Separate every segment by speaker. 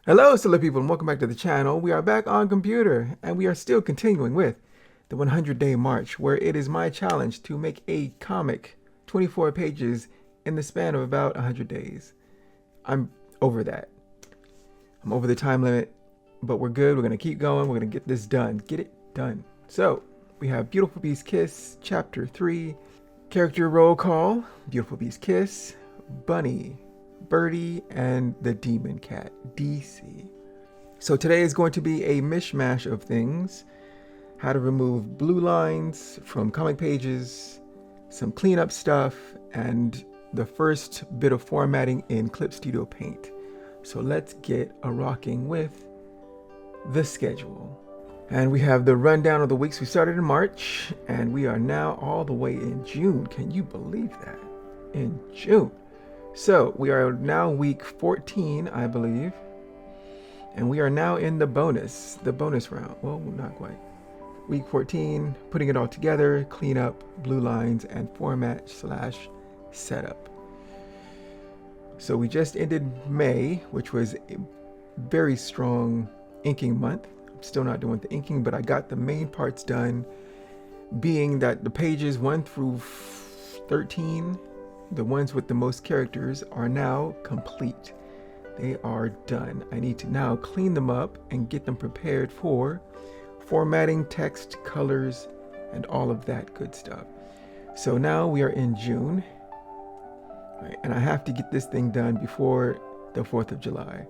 Speaker 1: Hello, silly people, and welcome back to the channel. We are back on computer, and we are still continuing with the 100-day march, where it is my challenge to make a comic, 24 pages, in the span of about 100 days. I'm over that. I'm over the time limit, but we're good. We're going to keep going. We're going to get this done. Get it done. So, we have Beautiful Beast Kiss, Chapter 3, Character Roll Call, Beautiful Beast Kiss, Bunny, Birdie, and the Demon Cat, DC. So today is going to be a mishmash of things. How to remove blue lines from comic pages, some cleanup stuff, and the first bit of formatting in Clip Studio Paint. So let's get a rocking with the schedule. And we have the rundown of the weeks. We started in March, and we are now all the way in June. Can you believe that? In June. So we are now week 14, I believe, and we are now in the bonus round. Well, not quite. Week 14, putting it all together, clean up, blue lines, and format / setup. So we just ended May, which was a very strong inking month. I'm still not doing the inking, but I got the main parts done, being that the pages 1 through 13, the ones with the most characters, are now complete. They are done. I need to now clean them up and get them prepared for formatting, text, colors, and all of that good stuff. So now we are in June, right, and I have to get this thing done before the 4th of July.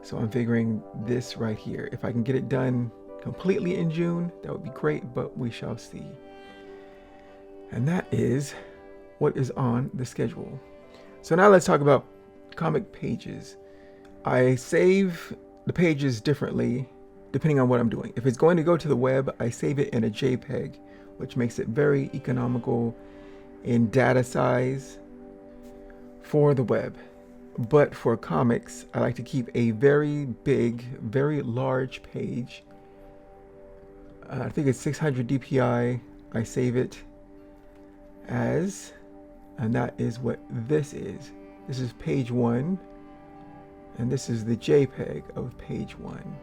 Speaker 1: So I'm figuring this right here. If I can get it done completely in June, that would be great, but we shall see. And that is what is on the schedule. So now let's talk about comic pages. I save the pages differently depending on what I'm doing. If it's going to go to the web, I save it in a JPEG, which makes it very economical in data size for the web. But for comics, I like to keep a very big, very large page. I think it's 600 DPI. I save it as, and that is what this is. This is page 1, and this is the JPEG of page 1.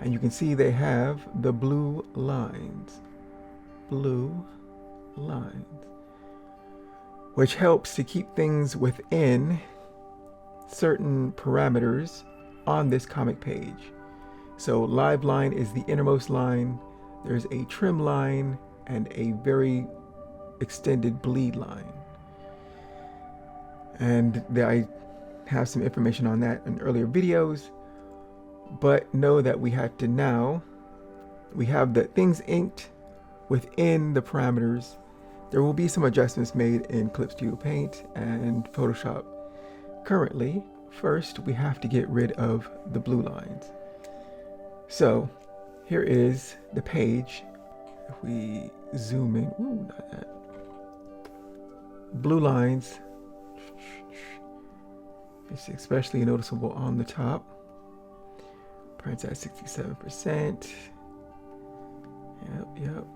Speaker 1: And you can see they have the blue lines, which helps to keep things within certain parameters on this comic page. So live line is the innermost line. There's a trim line and a very extended bleed line. And I have some information on that in earlier videos, but know that we have the things inked within the parameters. There will be some adjustments made in Clip Studio Paint and Photoshop. Currently, first we have to get rid of the blue lines. So here is the page. If we zoom in, not that. Blue lines, it's especially noticeable on the top. Prints at 67%. Yep.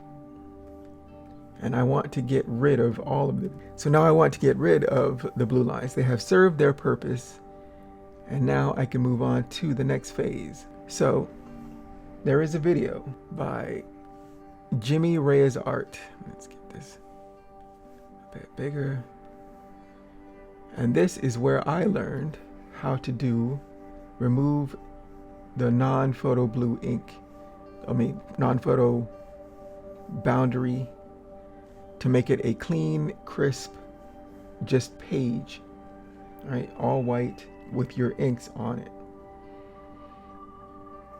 Speaker 1: And I want to get rid of all of them. So now I want to get rid of the blue lines. They have served their purpose, and now I can move on to the next phase. So there is a video by Reyes Art. Let's get this a bit bigger. And this is where I learned how to remove the non-photo blue ink, non-photo boundary, to make it a clean, crisp, just page, right? All white with your inks on it.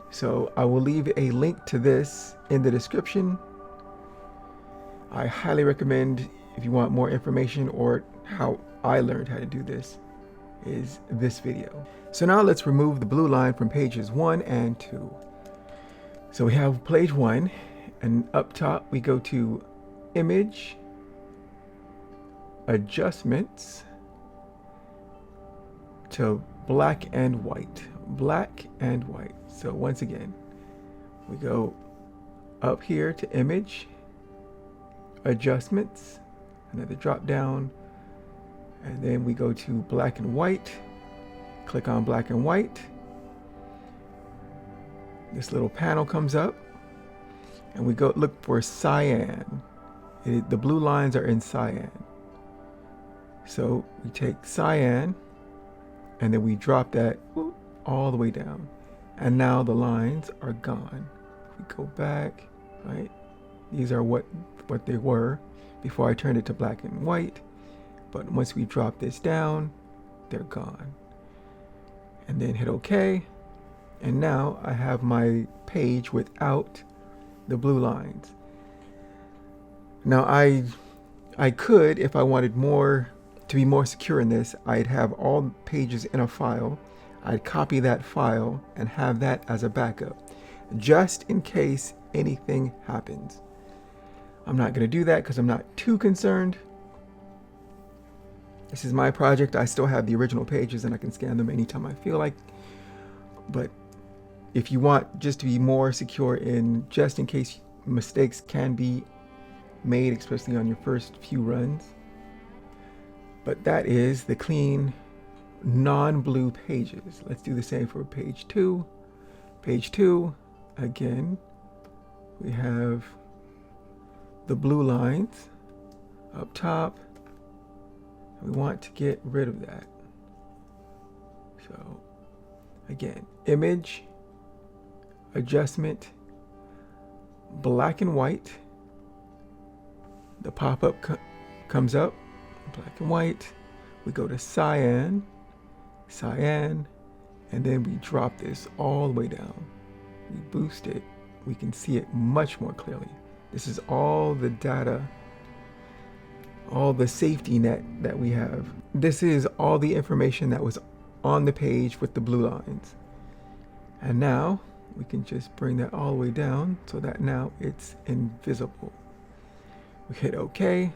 Speaker 1: So I will leave a link to this in the description. I highly recommend, if you want more information or how I learned how to do this, is this video. So now let's remove the blue line from pages 1 and 2. So we have page 1, and up top we go to Image, Adjustments, to black and white. So once again, we go up here to Image, Adjustments, another drop down, and then we go to black and white. Click on black and white, This little panel comes up and we go look for cyan. The blue lines are in cyan. So we take cyan and then we drop that all the way down. And now the lines are gone. If we go back, right? These are what they were before I turned it to black and white. But once we drop this down, they're gone. And then hit OK. And now I have my page without the blue lines. Now I could, if I wanted to be more secure in this, I'd have all pages in a file. I'd copy that file and have that as a backup, just in case anything happens. I'm not going to do that because I'm not too concerned. This is my project. I still have the original pages and I can scan them anytime I feel like. But if you want just to be more secure in just in case mistakes can be made, especially on your first few runs. But that is the clean non-blue pages. Let's do the same for page 2. Page 2, again, we have the blue lines up top. We want to get rid of that. So again, image, adjustment, black and white. The pop-up comes up, black and white. We go to cyan, and then we drop this all the way down. We boost it. We can see it much more clearly. This is all the data, all the safety net that we have. This is all the information that was on the page with the blue lines. And now we can just bring that all the way down so that now it's invisible. We hit OK.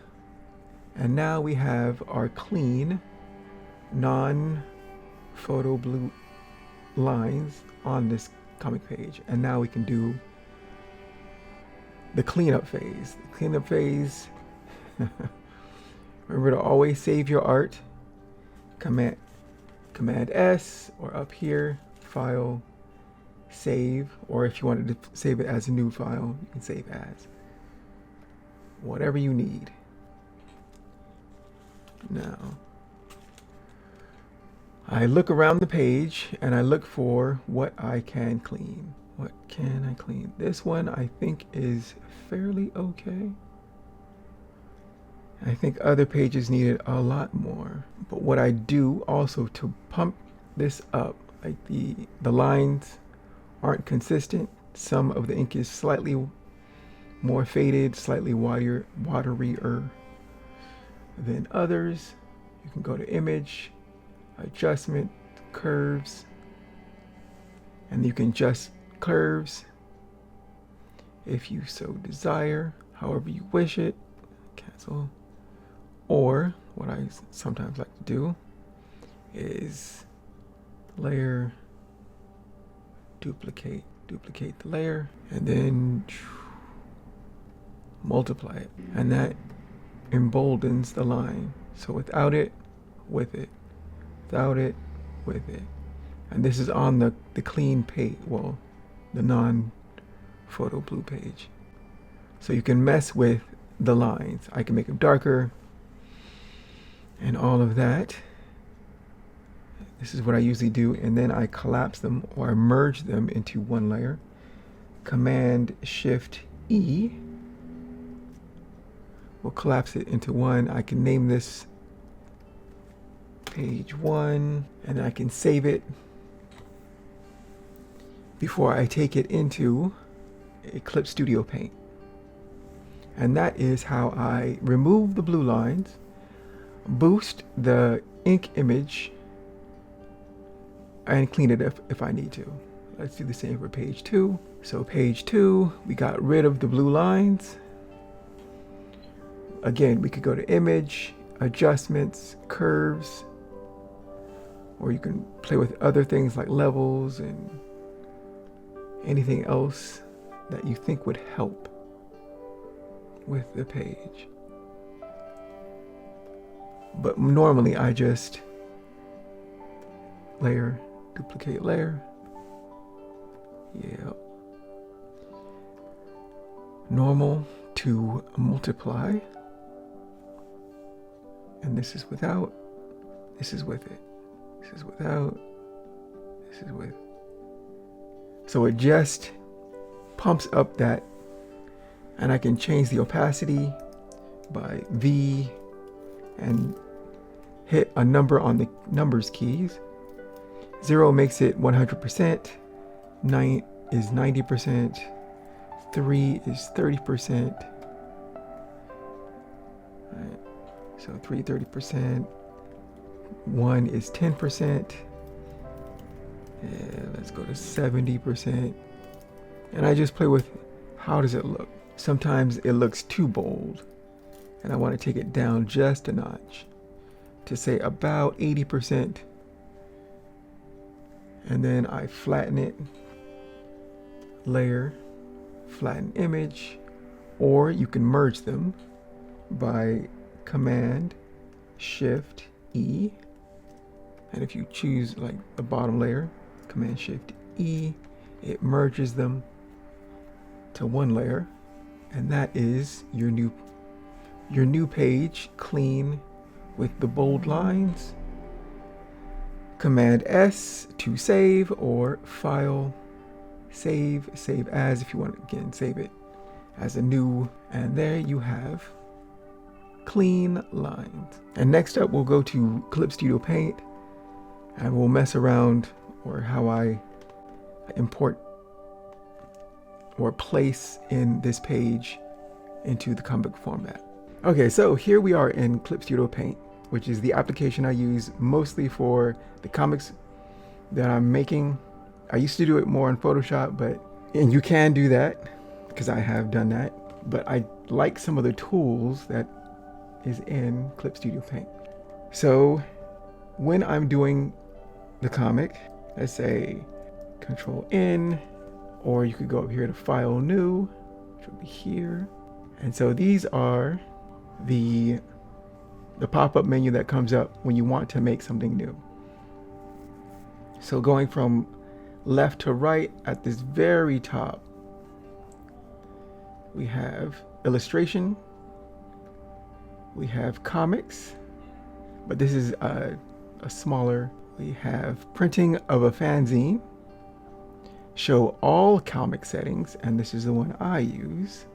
Speaker 1: And now we have our clean, non-photo blue lines on this comic page. And now we can do the cleanup phase. The cleanup phase, remember to always save your art. Command S, or up here, File, Save, or if you wanted to save it as a new file, you can save as. Whatever you need. Now, I look around the page and I look for what I can clean. What can I clean? This one I think is fairly okay. I think other pages needed a lot more. But what I do also to pump this up, like the lines aren't consistent. Some of the ink is slightly more faded, slightly waterier than others. You can go to image, adjustment, curves, and you can adjust curves if you so desire, however you wish it. Cancel. Or what I sometimes like to do is layer, duplicate the layer, and then multiply it, and that emboldens the line. So without it, with it, without it, with it. And this is on the clean page, well, the non-photo blue page. So you can mess with the lines. I can make them darker and all of that. This is what I usually do, and then I collapse them or I merge them into one layer. Command Shift E will collapse it into one. I can name this page 1, and I can save it before I take it into Eclipse Studio Paint. And that is how I remove the blue lines, boost the ink image, and clean it if I need to. Let's do the same for page 2. So page 2, we got rid of the blue lines. Again, we could go to image, adjustments, curves, or you can play with other things like levels and anything else that you think would help with the page. But normally I just layer, duplicate layer, Yeah. Normal to multiply. And this is without. This is with it. This is without. This is with. So it just pumps up that, and I can change the opacity by V and hit a number on the numbers keys. 0 makes it 100%, 9 is 90%, 3 is 30%. Right. So 3, 30%, 1 is 10%. Yeah, let's go to 70%. And I just play with how does it look. Sometimes it looks too bold, and I want to take it down just a notch to say about 80%. And then I flatten it, layer, flatten image, or you can merge them by Command Shift E. And if you choose like the bottom layer, Command Shift E, it merges them to one layer, and that is your new page, clean with the bold lines. Command S to save, or File, Save, Save As if you want to, again, save it as a new, and there you have clean lines. And next up, we'll go to Clip Studio Paint, and we'll mess around, or how I import or place in this page into the comic format. Okay, so here we are in Clip Studio Paint, which is the application I use mostly for the comics that I'm making. I used to do it more in Photoshop, and you can do that because I have done that, but I like some of the tools that is in Clip Studio Paint. So when I'm doing the comic, let's say Control N, or you could go up here to File New, which will be here. And so these are the pop-up menu that comes up when you want to make something new. So going from left to right, at this very top, we have illustration, we have comics, but this is a smaller. We have printing of a fanzine, show all comic settings, and this is the one I use.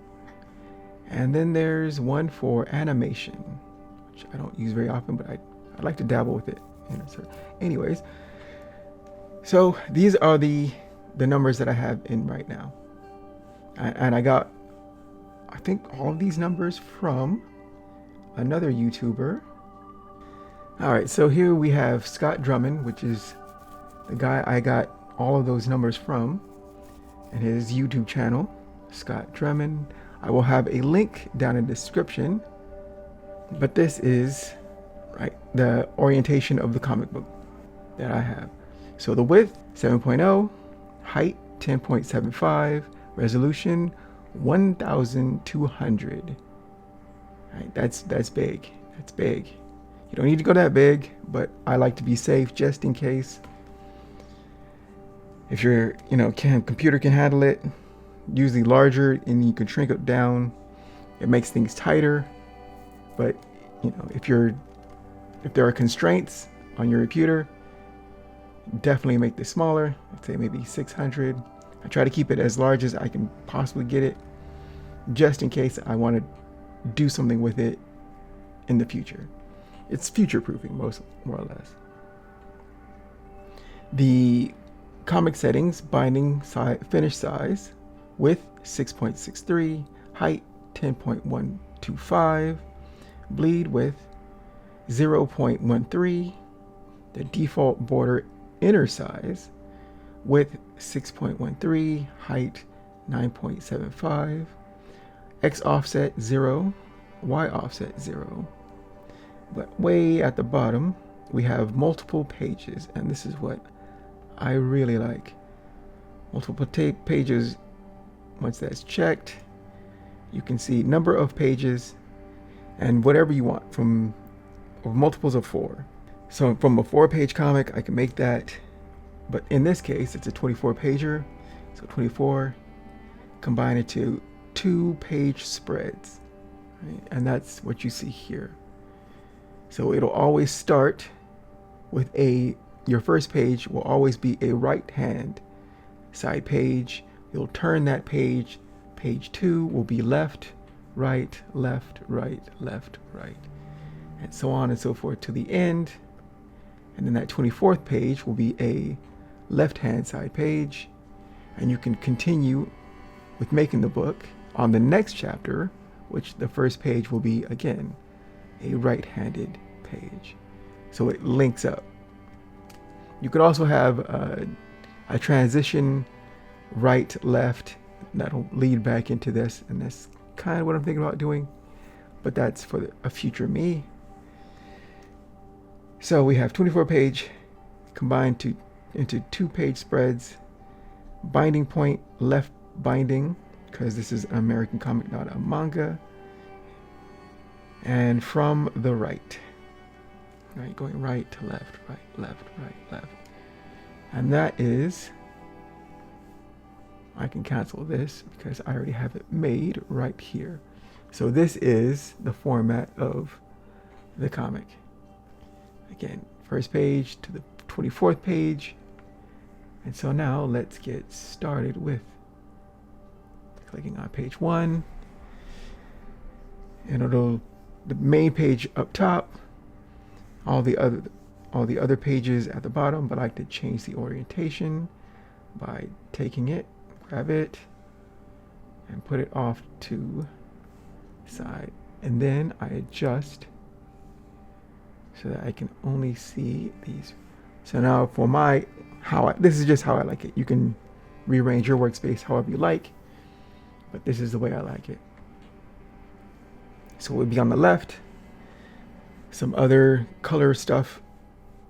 Speaker 1: And then there's one for animation, which I don't use very often, but I like to dabble with it. Anyways, so these are the numbers that I have in right now. And I got, I think, all of these numbers from another YouTuber. All right, so here we have Scott Drummond, which is the guy I got all of those numbers from, and his YouTube channel, Scott Drummond. I will have a link down in the description, but this is the orientation of the comic book that I have. So the width 7.0, height 10.75, resolution 1200. Right, that's big. That's big. You don't need to go that big, but I like to be safe just in case. If your computer can handle it, usually larger, and you can shrink it down. It makes things tighter. But if there are constraints on your computer, definitely make this smaller. I'd say maybe 600. I try to keep it as large as I can possibly get it, just in case I want to do something with it in the future. It's future-proofing, more or less. The comic settings, binding size, finish size, width 6.63, height 10.125, bleed width 0.13, the default border inner size, width 6.13, height 9.75, X offset 0, Y offset 0. But way at the bottom, we have multiple pages, and this is what I really like. Multiple pages, once that's checked, you can see number of pages and whatever you want from multiples of 4. So from a 4-page comic, I can make that, but in this case, it's a 24 pager. So 24, combine it to 2-page spreads, right? And that's what you see here. So it'll always start with your first page will always be a right hand side page. You'll turn that page. Page 2 will be left, right, left, right, left, right, and so on and so forth to the end. And then that 24th page will be a left hand side page. And you can continue with making the book on the next chapter, which the first page will be, again, a right-handed page. So it links up. You could also have a transition right, left, that'll lead back into this. And that's kind of what I'm thinking about doing. But that's for a future me. So we have 24-page combined into 2-page spreads. Binding point, left binding, because this is an American comic, not a manga. And from the right, going right to left, right, left, right, left. And that is, I can cancel this because I already have it made right here. So this is the format of the comic. Again, first page to the 24th page. And so now let's get started with clicking on page 1. And the main page up top, all the other pages at the bottom, but I like to change the orientation by taking it, grab it, and put it off to the side. And then I adjust so that I can only see these. So now for this is just how I like it. You can rearrange your workspace however you like, but this is the way I like it. So we'll be on the left, some other color stuff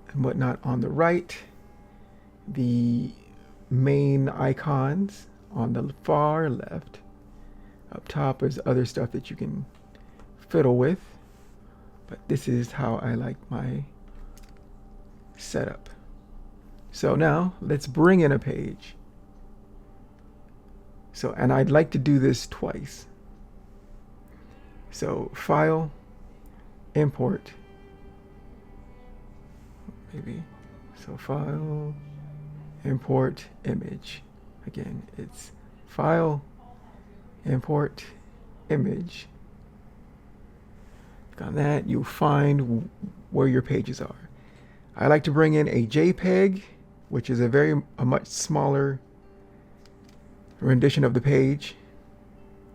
Speaker 1: and whatnot on the right, the main icons on the far left. Up top is other stuff that you can fiddle with, but this is how I like my setup. So now let's bring in a page. So, and I'd like to do this twice. So file, import, maybe. So file, import, image. Again, it's file, import, image. Click on that, you'll find where your pages are. I like to bring in a JPEG, which is a much smaller rendition of the page.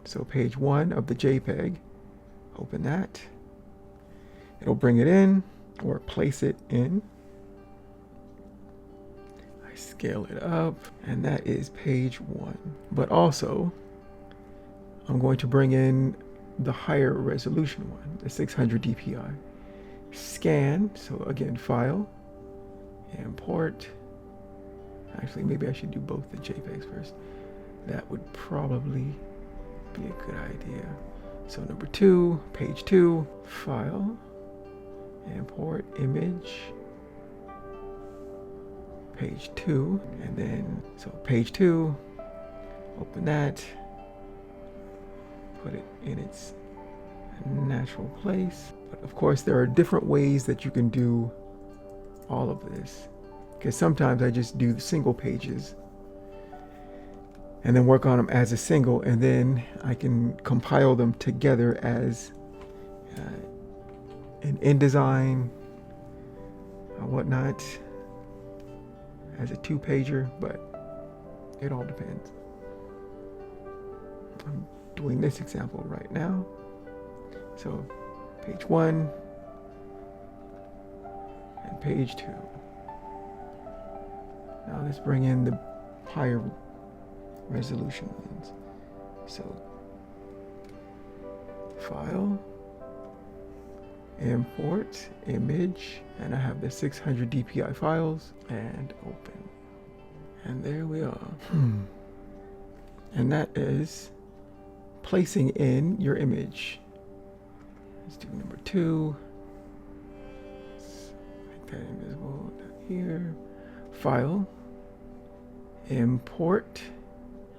Speaker 1: So page 1 of the JPEG, open that. It'll bring it in or place it in. I scale it up, and that is page 1. But also, I'm going to bring in the higher resolution one, the 600 DPI. Scan, so again, file, import. Actually, maybe I should do both the JPEGs first. That would probably be a good idea. So number 2, page 2, file, import, image, page 2, and then, so page 2, open that, put it in its natural place. But of course, there are different ways that you can do all of this, because sometimes I just do the single pages and then work on them as a single, and then I can compile them together as an InDesign or whatnot, as a 2-pager, but it all depends. I'm doing this example right now. So page 1 and page 2. Now let's bring in the higher resolution ones. So file, import, image, and I have the 600 DPI files, and open. And there we are. And that is placing in your image. Let's do number 2. Let's make that invisible down here. File, import,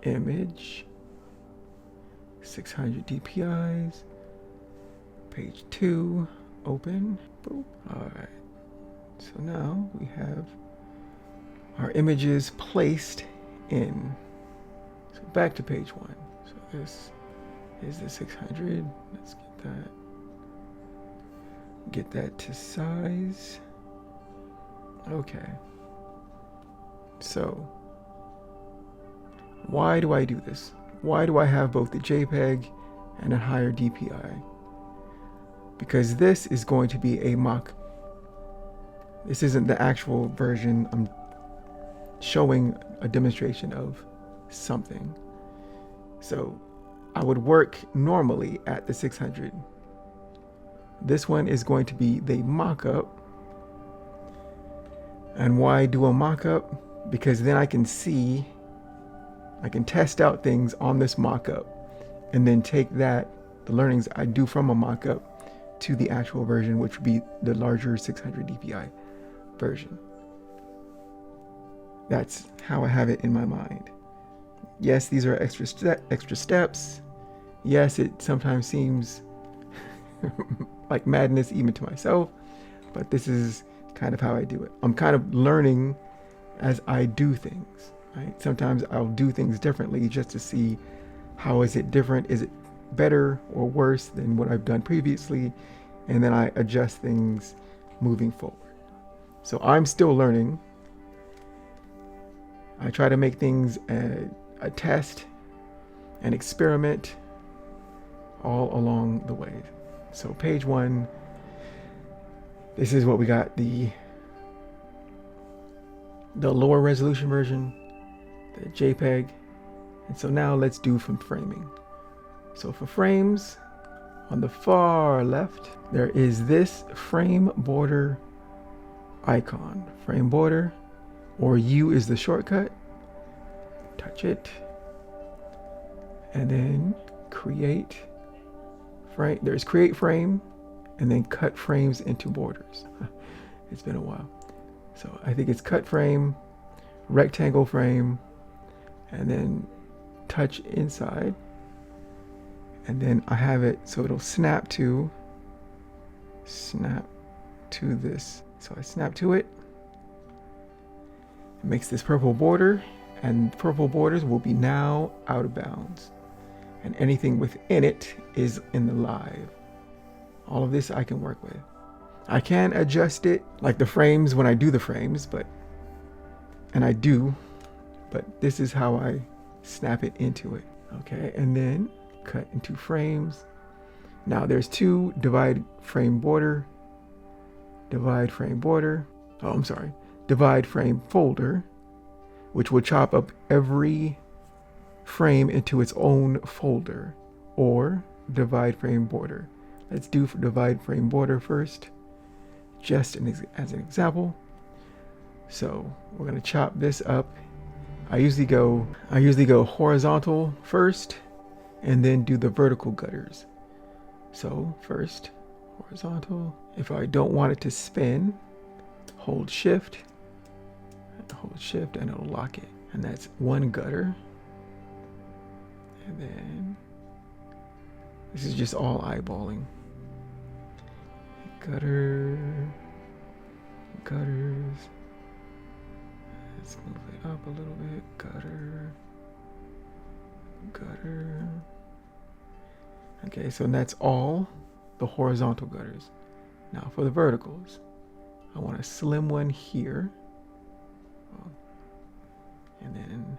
Speaker 1: image, 600 DPIs, page 2, open, boom. All right, so now we have our images placed in. So back to page 1. So this is the 600. Let's get that to size. Okay. So why do I do this? Why do I have both the JPEG and a higher DPI? Because this is going to be a mock. This isn't the actual version. I'm showing a demonstration of something. So I would work normally at the 600. This one is going to be the mock-up. And why do a mock-up? Because then I can see, I can test out things on this mock-up and then take that, the learnings I do from a mock-up, to the actual version, which would be the larger 600 DPI version. That's how I have it in my mind. Yes, these are extra steps. Yes, it sometimes seems like madness even to myself, but this is kind of how I do it. I'm kind of learning as I do things, right? Sometimes I'll do things differently just to see how is it different. Is it better or worse than what I've done previously? And then I adjust things moving forward. So I'm still learning. I try to make things a test, an experiment all along the way. So page 1, this is what we got, the lower resolution version, the JPEG. And so now let's do from framing. So for frames, on the far left, there is this frame border icon. Frame border, or U is the shortcut. Touch it. And then create frame. There's create frame, and then cut frames into borders. It's been a while. So I think it's cut frame, rectangle frame, and then touch inside. And then I have it so it'll snap to this. So I snap to it. It makes this purple border, and purple borders will be now out of bounds. And anything within it is in the live. All of this I can work with. I can adjust it like the frames when I do the frames, but this is how I snap it into it. Okay, and then cut into frames. Now there's 2 divide frame border, divide frame folder, which will chop up every frame into its own folder, or divide frame border. Let's do for divide frame border first, just as an example. So we're going to chop this up. I usually go horizontal first, and then do the vertical gutters. So first horizontal. If I don't want it to spin, hold shift, and it'll lock it. And that's 1 gutter. And then this is just all eyeballing. Gutters. Let's move it up a little bit. Gutter. Okay, so that's all the horizontal gutters. Now for the verticals, I want a slim one here, and then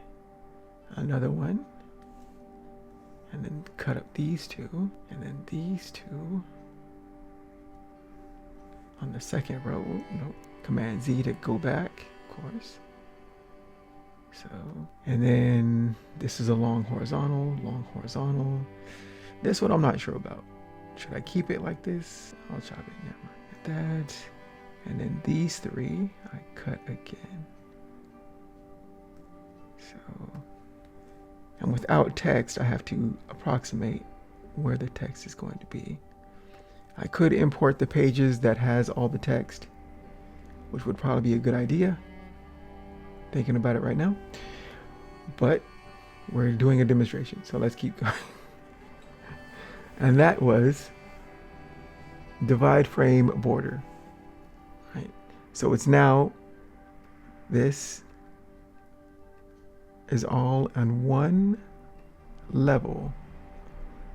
Speaker 1: another one, and then cut up these 2, and then these 2 on the second row. Nope. Command Z to go back, of course. So, and then this is a long horizontal. This one I'm not sure about. Should I keep it like this? I'll chop it now. Like that. And then these 3 I cut again. So, and without text, I have to approximate where the text is going to be. I could import the pages that has all the text, which would probably be a good idea. Thinking about it right now. But We're doing a demonstration, so let's keep going. And that was divide frame border. Right. So it's now, this is all on one level,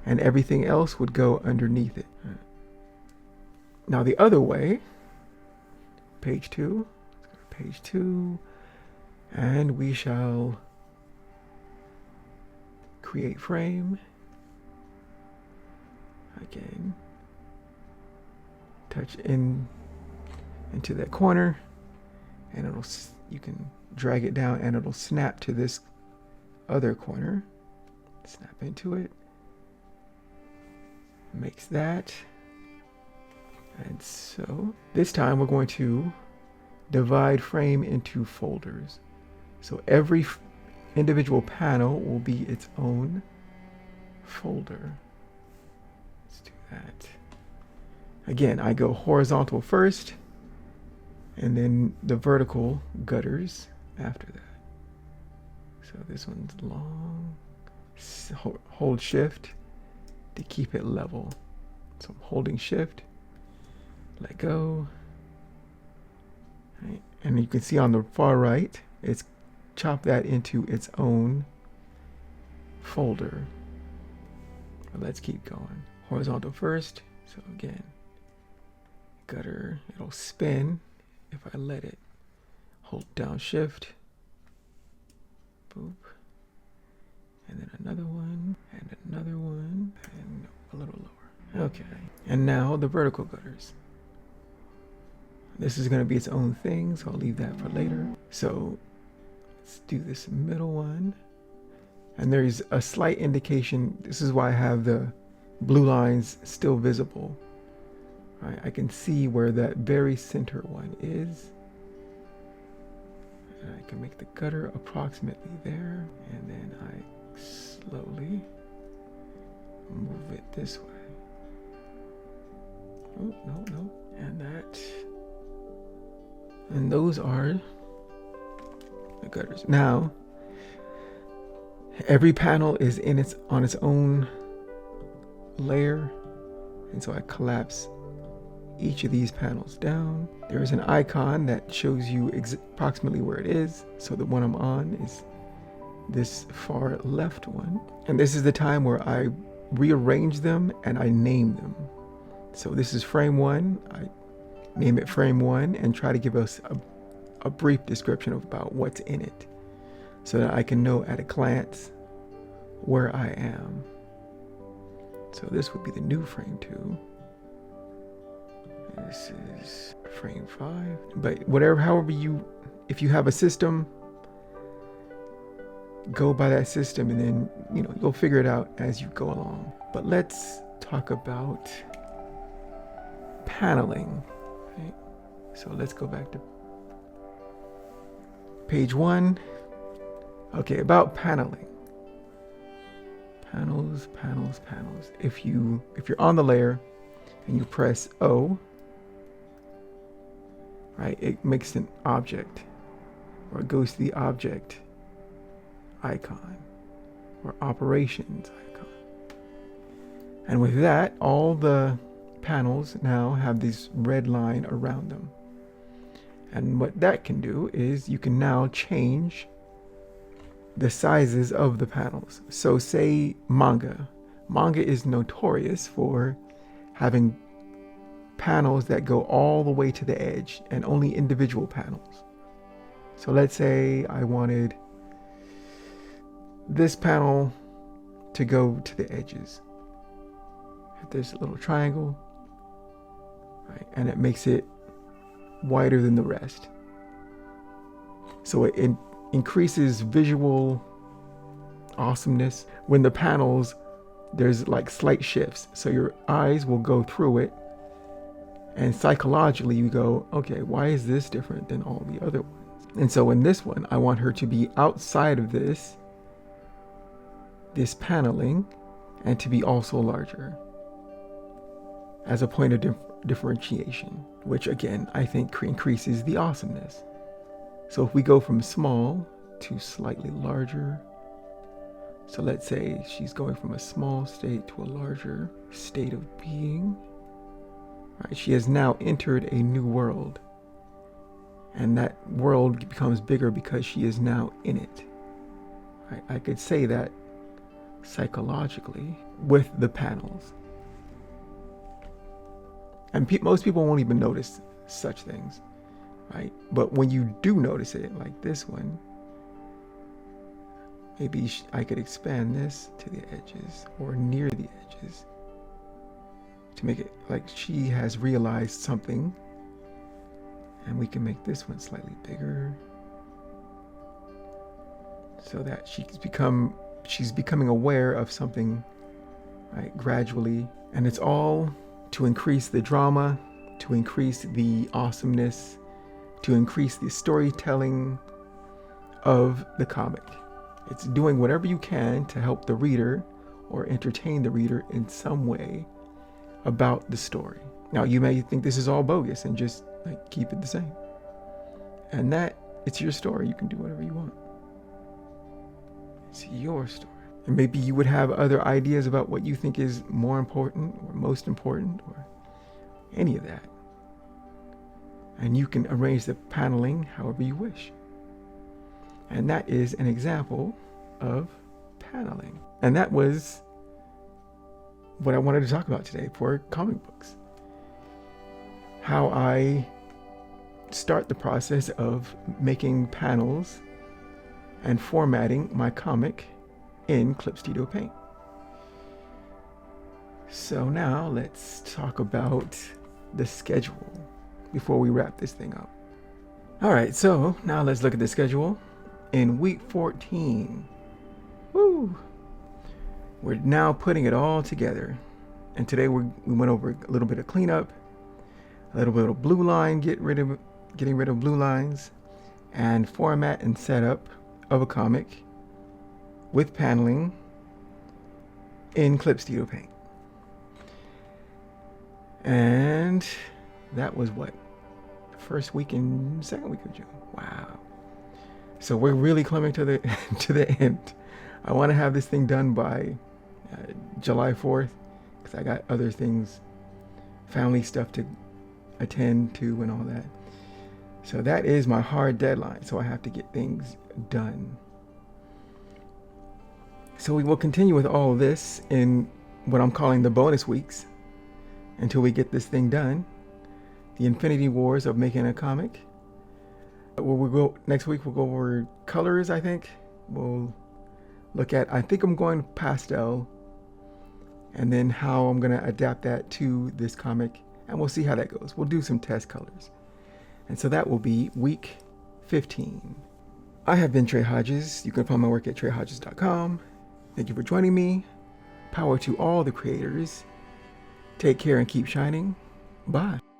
Speaker 1: and everything else would go underneath it. Right. Now the other way, page 2, page 2, and we shall create frame. Again, touch into that corner, and it'll, you can drag it down and it'll snap to this other corner. Snap into it, makes that. And so this time we're going to divide frame into folders. So every individual panel will be its own folder. Let's do that. Again, I go horizontal first, and then the vertical gutters after that. So this one's long. Hold shift to keep it level. So I'm holding shift, let go. Right. And you can see on the far right, it's chopped that into its own folder. But let's keep going. Horizontal first. So again, gutter, it'll spin if I let it. Hold down shift. Boop. And then another one, and another one, and a little lower. Okay. And now the vertical gutters. This is going to be its own thing, so I'll leave that for later. So let's do this middle one. And there's a slight indication. This is why I have the blue lines still visible. Right, I can see where that very center one is. And I can make the gutter approximately there. And then I slowly move it this way. Oh, no. And that. And those are the gutters. Now, every panel is on its own layer. And so I collapse each of these panels down. There is an icon that shows you approximately where it is. So the one I'm on is this far left one. And this is the time where I rearrange them and I name them. So this is frame 1. I name it frame 1 and try to give us a brief description about what's in it so that I can know at a glance where I am. So this would be the new frame 2. This is frame 5. But however if you have a system, go by that system, and then you'll figure it out as you go along. But let's talk about paneling. Right? So let's go back to page 1. Okay, about paneling. Panels. If you're on the layer and you press O, right, it makes an object, or it goes to the object icon or operations icon. And with that, all the panels now have this red line around them. And what that can do is you can now change the sizes of the panels. So say manga. Manga is notorious for having panels that go all the way to the edge and only individual panels. So let's say I wanted this panel to go to the edges. There's a little triangle, right, and it makes it wider than the rest. So it increases visual awesomeness when the panels, there's like slight shifts. So your eyes will go through it, and psychologically you go, okay, why is this different than all the other ones? And so in this one, I want her to be outside of this paneling, and to be also larger as a point of differentiation, which again, I think increases the awesomeness. So if we go from small to slightly larger, So let's say she's going from a small state to a larger state of being. Right? She has now entered a new world. And that world becomes bigger because she is now in it. Right? I could say that psychologically with the panels. And most people won't even notice such things, right? But when you do notice it, like this one, maybe I could expand this to the edges or near the edges to make it like she has realized something. And we can make this one slightly bigger so that she's becoming aware of something, right, gradually. And it's all to increase the drama, to increase the awesomeness, to increase the storytelling of the comic. It's doing whatever you can to help the reader or entertain the reader in some way about the story. Now, you may think this is all bogus and just like keep it the same. And that, it's your story. You can do whatever you want. It's your story. And maybe you would have other ideas about what you think is more important or most important or any of that. And you can arrange the paneling however you wish. And that is an example of paneling. And that was what I wanted to talk about today for comic books. How I start the process of making panels and formatting my comic in Clip Studio Paint. So now let's talk about the schedule before we wrap this thing up. All right, so now let's look at the schedule. In week 14, woo, we're now putting it all together. And today we went over a little bit of cleanup, a little bit of blue line, getting rid of blue lines, and format and setup of a comic with paneling in Clip Studio Paint. And that was what? First week and second week of June. Wow. So we're really coming to the to the end. I want to have this thing done by July 4th because I got other things, family stuff to attend to and all that. So that is my hard deadline. So I have to get things done. So we will continue with all of this in what I'm calling the bonus weeks until we get this thing done. The Infinity Wars of making a comic. We'll go next week. We'll go over colors. I think we'll look at. I think I'm going pastel, and then how I'm gonna adapt that to this comic, and we'll see how that goes. We'll do some test colors, and so that will be week 15. I have been Trey Hodges. You can find my work at treyhodges.com. Thank you for joining me. Power to all the creators. Take care and keep shining. Bye.